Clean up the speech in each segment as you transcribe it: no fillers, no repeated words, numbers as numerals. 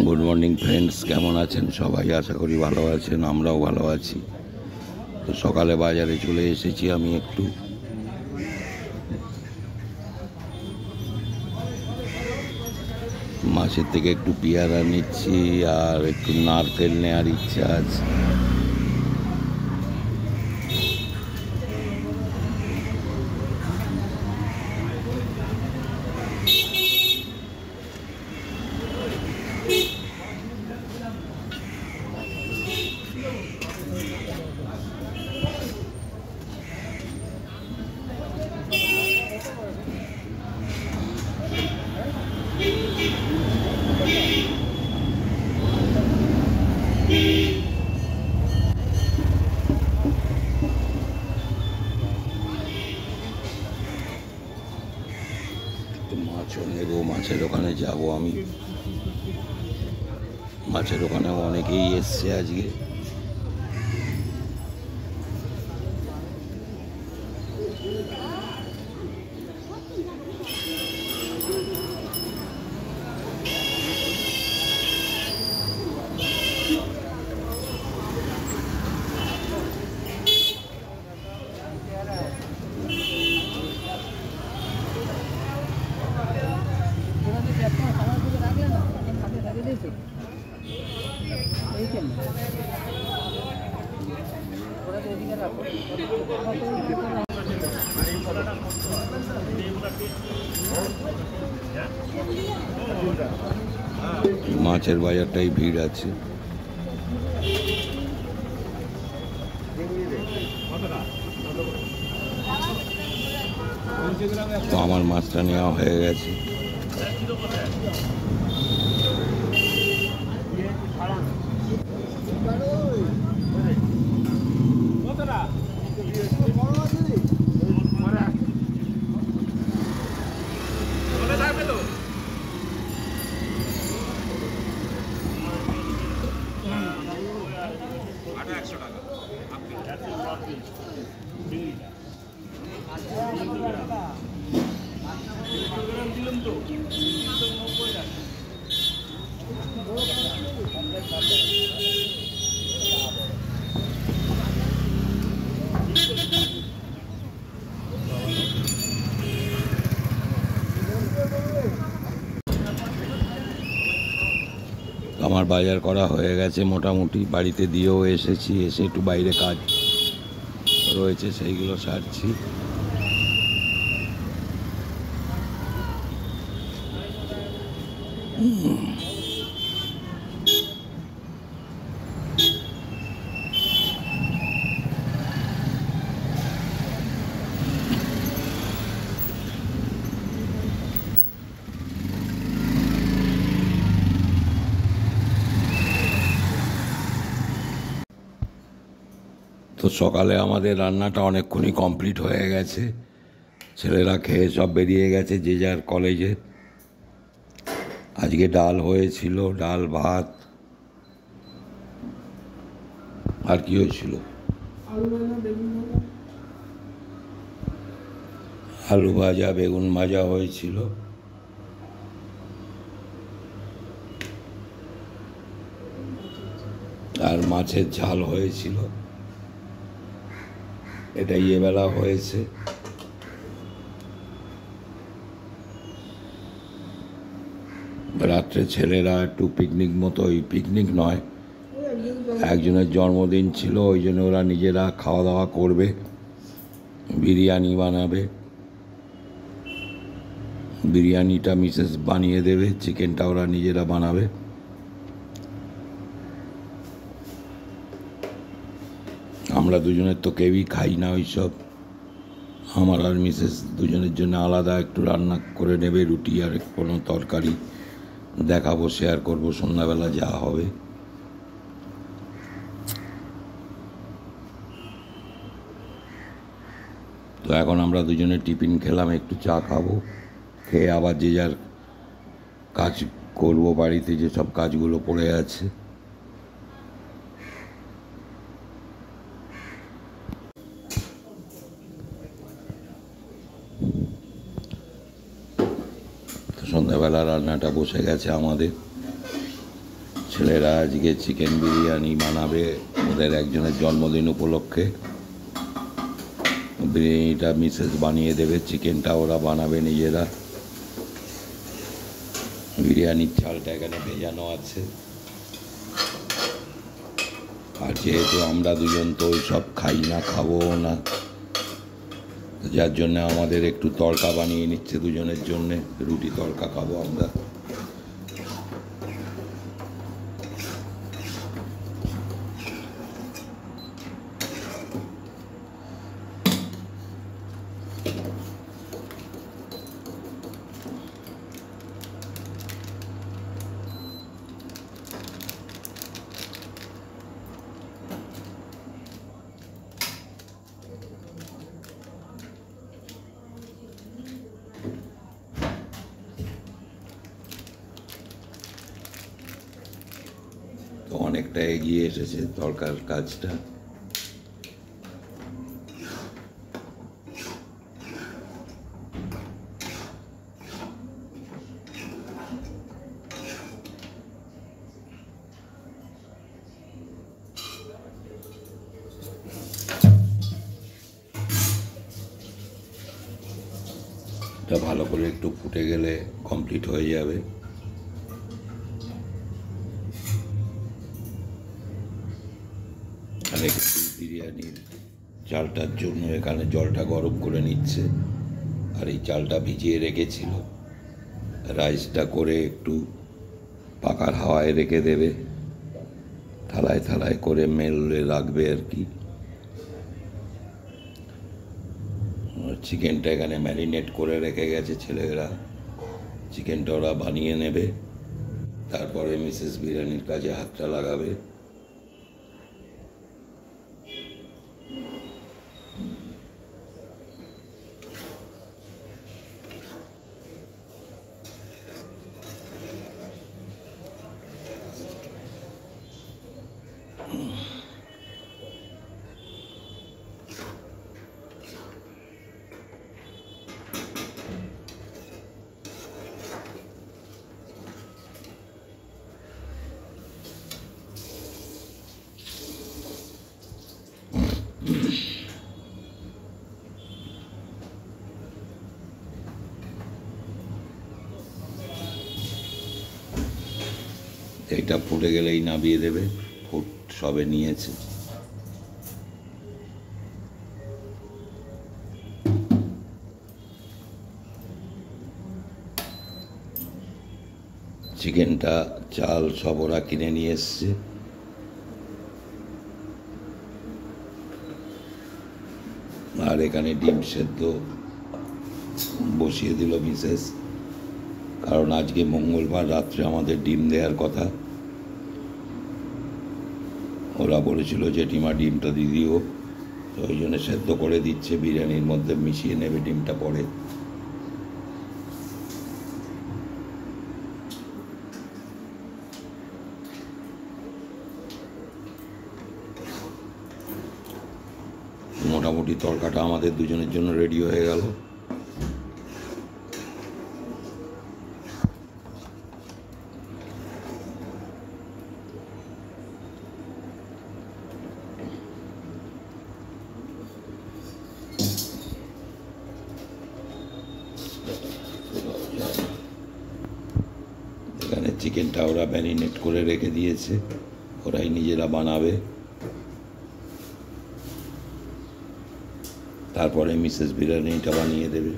Good morning friends, কেমন আছেন সবাই? আশা করি ভালো আছেন, আমরাও ভালো আছি। তো সকালে বাজারে চলে এসেছি। আমি একটু মাছের থেকে একটু পেয়ারা নিচ্ছি আর একটু নারকেল নেওয়ার ইচ্ছা আছে। মাছও নেব, মাছের দোকানে যাব আমি। মাছের দোকানে অনেকেই এসছে আজকে। মাছের বাজারটাই ভিড় আছে। তো আমার মাছটা নেওয়া হয়ে গেছে। আমার বাজার করা হয়ে গেছে মোটামুটি, বাড়িতে দিয়েও এসেছি। এসে একটু বাইরে কাজ রয়েছে, সেইগুলো সারছি। তো সকালে আমাদের রান্নাটা অনেকক্ষণই কমপ্লিট হয়ে গেছে। ছেলেরা খেয়ে সব বেরিয়ে গেছে যে যার কলেজে। আজকে ডাল হয়েছিল, ডাল, ভাত, আর কি হয়েছিল, আলু ভাজা, বেগুন ভাজা হয়েছিল, আর মাছের ঝাল হয়েছিল। এটাই এবেলা হয়েছে। রাত্রে ছেলেরা একটু পিকনিক মতো, ওই পিকনিক নয়, একজনের জন্মদিন ছিল, ওই জন্য ওরা নিজেরা খাওয়া দাওয়া করবে, বিরিয়ানি বানাবে। বিরিয়ানিটা মিসেস বানিয়ে দেবে, চিকেনটা ওরা নিজেরা বানাবে। আমরা দুজনের তো কেউই খাই না ওইসব। আমার আর মিসেস দুজনের জন্য আলাদা একটু রান্না করে নেবে, রুটি আর কোনো তরকারি দেখাবো, শেয়ার করবো সন্ধ্যাবেলা যা হবে। তো এখন আমরা দুজনে টিফিন খেলাম, একটু চা খাবো, খেয়ে আবার যে যার কাজ করবো, বাড়িতে যেসব কাজগুলো পড়ে আছে। সন্ধ্যাবেলা রান্নাটা বসে গেছে আমাদের। ছেলেরা আজকে চিকেন বিরিয়ানি বানাবে ওদের একজনের জন্মদিন উপলক্ষে। বিরিয়ানিটা মিসেস বানিয়ে দেবে, চিকেনটা ওরা বানাবে নিজেরা। বিরিয়ানির চালটা এখানে ভেজানো আছে। আর যেহেতু আমরা দুজন তো ওই সব খাই না, খাবো না, যার জন্য আমাদের একটু তড়কা বানিয়ে নিচ্ছে দুজনের জন্যে। রুটি তড়কা খাবো আমরা। তো অনেকটা এগিয়ে এসেছে তড়কার কাজটা। এটা ভালো করে একটু ফুটে গেলে কমপ্লিট হয়ে যাবে। আর একটু বিরিয়ানির চালটার জন্য এখানে জলটা গরম করে নিচ্ছে। আর এই চালটা ভিজিয়ে রেখেছিল, রাইসটা করে একটু পাকার হাওয়ায় রেখে দেবে, থালায় থালায় করে মেলে রাখবে আর কি। চিকেনটা এখানে ম্যারিনেট করে রেখে গেছে ছেলেরা, চিকেনটা ওরা বানিয়ে নেবে, তারপরে মিসেস বিরিয়ানির কাজে হাতটা লাগাবে। এটা ফুটে গেলেই নামিয়ে দেবে, ফুট সবে নিয়েছে। চিকেনটা চাল সব ওরা কিনে নিয়ে এসছে। আর এখানে ডিম সেদ্ধ বসিয়ে দিল মিসেস, কারণ আজকে মঙ্গলবার, রাত্রে আমাদের ডিম দেওয়ার কথা। ওরা বলেছিল জেঠিমা ডিমটা দিয়ে দিও, তো ওই জন্য সেদ্ধ করে দিচ্ছে, বিরিয়ানির মধ্যে মিশিয়ে নেবে ডিমটা পরে। মোটামুটি তরকাটা আমাদের দুজনের জন্য রেডি হয়ে গেল। এখানে চিকেনটা ওরা ম্যারিনেট করে রেখে দিয়েছে, ওরাই নিজেরা বানাবে। তারপরে মিসেস বিরিয়ানিটা বানিয়ে দেবে।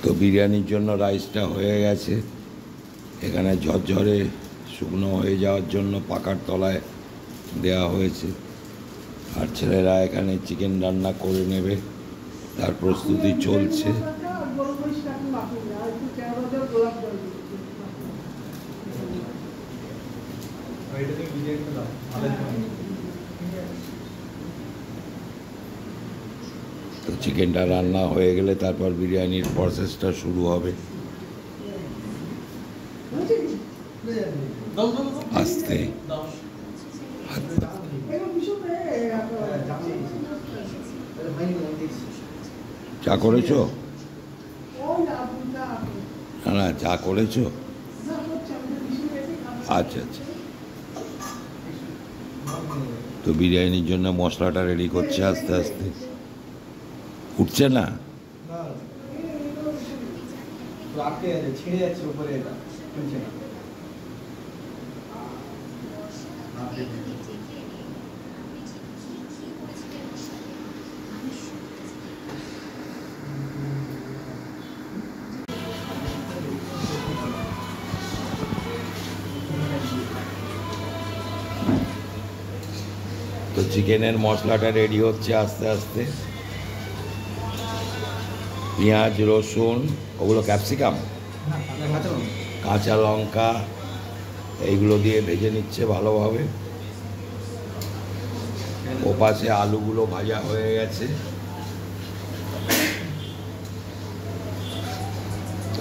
তো বিরিয়ানির জন্য রাইসটা হয়ে গেছে, এখানে ঝরঝরে শুকনো হয়ে যাওয়ার জন্য পাকার তলায় দেওয়া হয়েছে। আর ছেলেরা এখানে চিকেন রান্না করে নেবে, তার প্রস্তুতি চলছে। তো চিকেনটা রান্না হয়ে গেলে তারপর বিরিয়ানির প্রসেসটা শুরু হবে। আস্তে চা করেছো? না না, চা করেছো? আচ্ছা আচ্ছা। তো বিরিয়ানির জন্য মশলাটা রেডি করছে আস্তে আস্তে। উঠছে না? তো চিকেনের মশলাটা রেডি হচ্ছে আস্তে আস্তে। পেঁয়াজ, রসুন, ওগুলো ক্যাপসিকাম, কাঁচা লঙ্কা, এইগুলো দিয়ে ভেজে নিচ্ছে ভালোভাবে। ওপাশে আলুগুলো ভাজা হয়ে গেছে।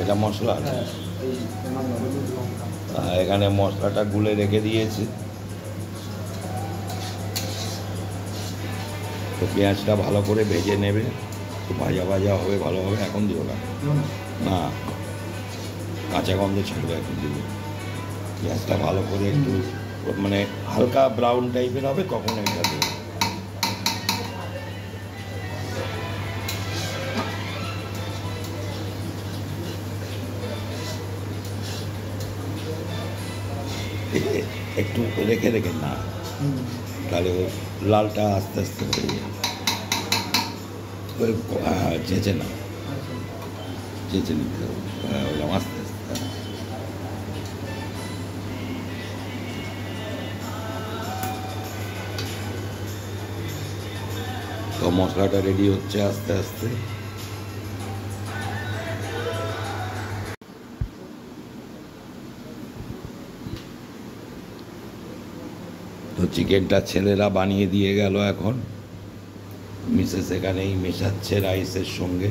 এটা মশলা, এখানে মশলাটা গুলে রেখে দিয়েছে। তো পেঁয়াজটা ভালো করে ভেজে নেবে, তো ভাজা ভাজা হবে ভালোভাবে। এখন দিও না, না কাঁচা গন্ধ ছাড়বে এখন দিলে। পেঁয়াজটা ভালো করে একটু মানে হালকা ব্রাউন টাইপের হবে, তখন এটা দেবে। একটু রেখে রেখে না, তাহলে লালটা আস্তে আস্তে হয়ে যায়। চেঁচে না, চেঁচে নিতে হবে ওরকম আস্তে আস্তে। তো মশলাটা রেডি হচ্ছে আস্তে আস্তে। তো চিকেনটা ছেলেরা বানিয়ে দিয়ে গেল। এখন মিসেস এখানেই মেশাচ্ছে রাইসের সঙ্গে।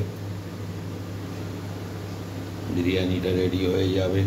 বিরিয়ানিটা রেডি হয়ে যাবে।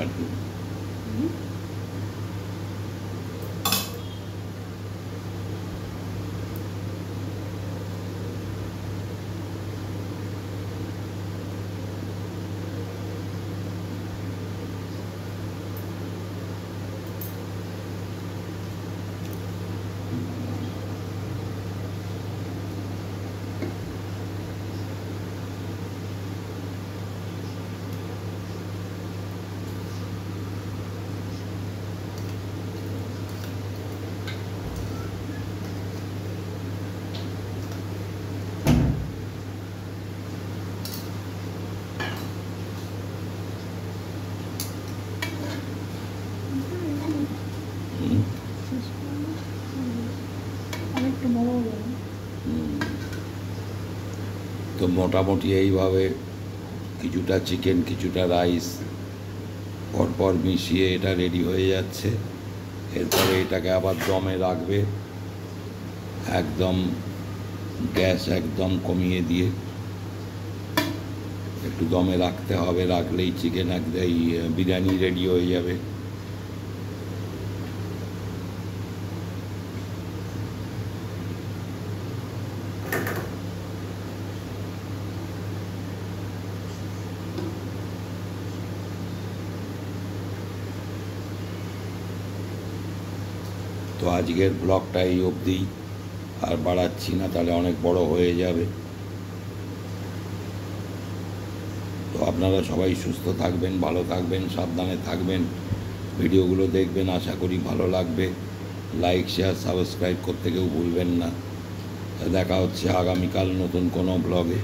আর তো মোটামুটি এইভাবে কিছুটা চিকেন কিছুটা রাইস পরপর মিশিয়ে এটা রেডি হয়ে যাচ্ছে। এরপরে এটাকে আবার দমে রাখবে, একদম গ্যাস একদম কমিয়ে দিয়ে একটু দমে রাখতে হবে, রাখলেই চিকেন একদম বিরিয়ানি রেডি হয়ে যাবে। তো আজকের ব্লগটা এই অবধি, আর বাড়াচ্ছি না, তাহলে অনেক বড় হয়ে যাবে। তো আপনারা সবাই সুস্থ থাকবেন, ভালো থাকবেন, সাবধানে থাকবেন, ভিডিওগুলো দেখবেন, আশা করি ভালো লাগবে। লাইক শেয়ার সাবস্ক্রাইব করতে কেউ ভুলবেন না। দেখা হচ্ছে আগামীকাল নতুন কোনো ব্লগে।